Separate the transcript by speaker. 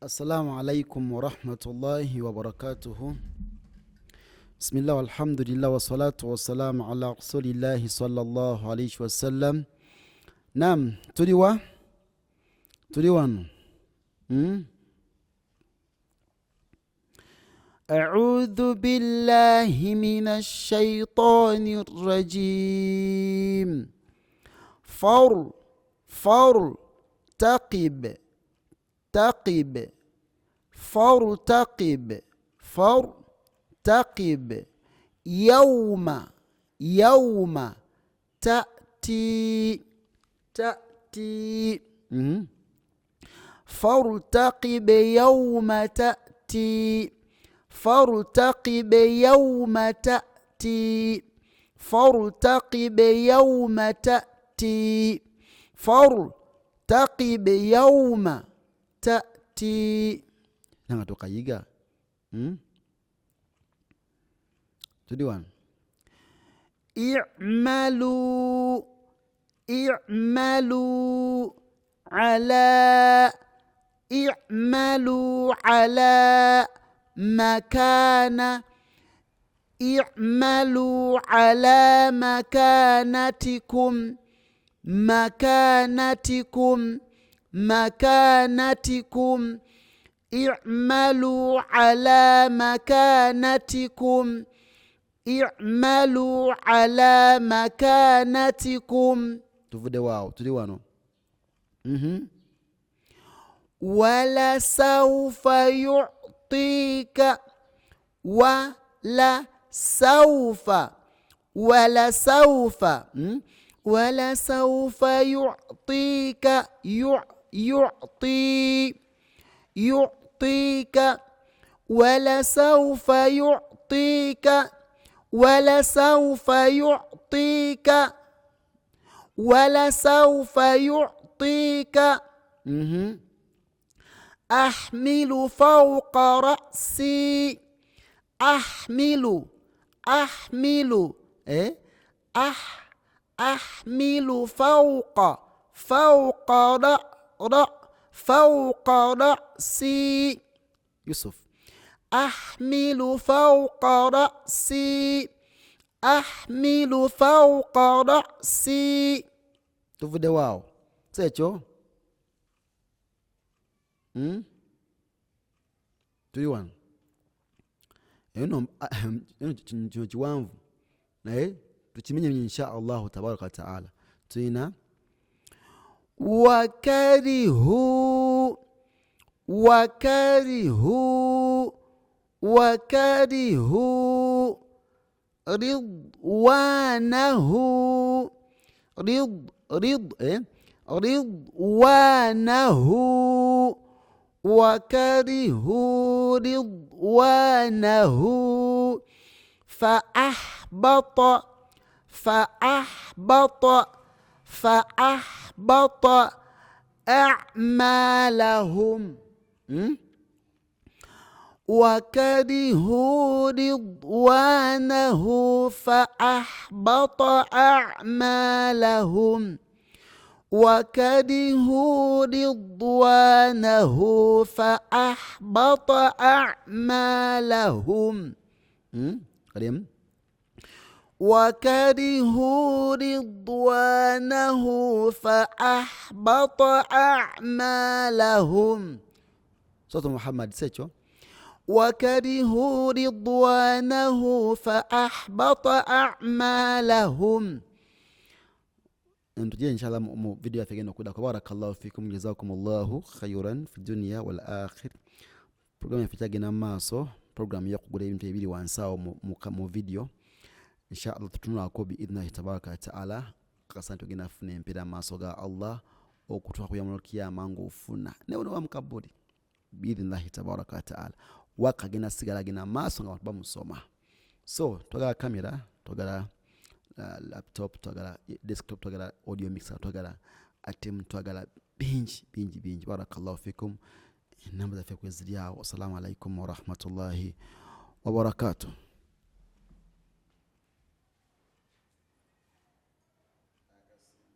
Speaker 1: السلام عليكم ورحمة الله وبركاته. بسم الله والحمد لله والصلاة والسلام على رسول الله صلى الله عليه وسلم. نعم تريوا أعوذ بالله من الشيطان الرجيم. فارتقب يوم تأتي فارتقب يوم تأتي فارتقب يوم تأتي فارتقب يوم تأتي فارتقب يوم تأتي. Nanga tukayiga tudiwan i'malu ala makana i'malu ala makanatikum i'malu ala makanatikum i'malu ala makanatikum. Tuvude wao tuli wano wala sawfa yu'tika wala sawfa yu'tika يعطيك ولا سوف يعطيك ولا سوف يعطيك ولا سوف يعطيك. أحمل فوق رأسي أحمل فوق رأسي يوسف أحمل فوق رأسي tuvude wao secho tuliwan eno chiwanvu naye tukimenye insha Allah tabaraka taala tuina وكرهوا رضوانه وكرهوا رضوانه فأحبط أعمالهم وكرهوا رضوانه فأحبط أعمالهم وكرهوا رضوانه فأحبط أعمالهم وكرهوا رضوانه فأحبط أعمالهم. صوت محمد سيتشو وكرهوا رضوانه فأحبط أعمالهم. نرجع إن شاء الله مو فيديو ثاني كده. بارك الله فيكم جزاكم الله خيرا في الدنيا والآخر. برنامج فيتاجنا ماسو برنامج يقول يمتى يبي وانساو مو فيديو inshallah tutuna ko bi idna tabaraka taala kasanto gina fune mpira masoga Allah okutuka kuyamula kiyama ngo ufuna ne ono wamkabudi bi idna tabaraka taala wakagina sigala gina maso nga bamusoma. So twagala kamera, twagala laptop, twagala desktop, twagala audio mixer, twagala atem, twagala bingi. Barakallahu fikum. Namba za fikwe ziliyao. Assalamu alaikum wa rahmatullahi wa barakatuh.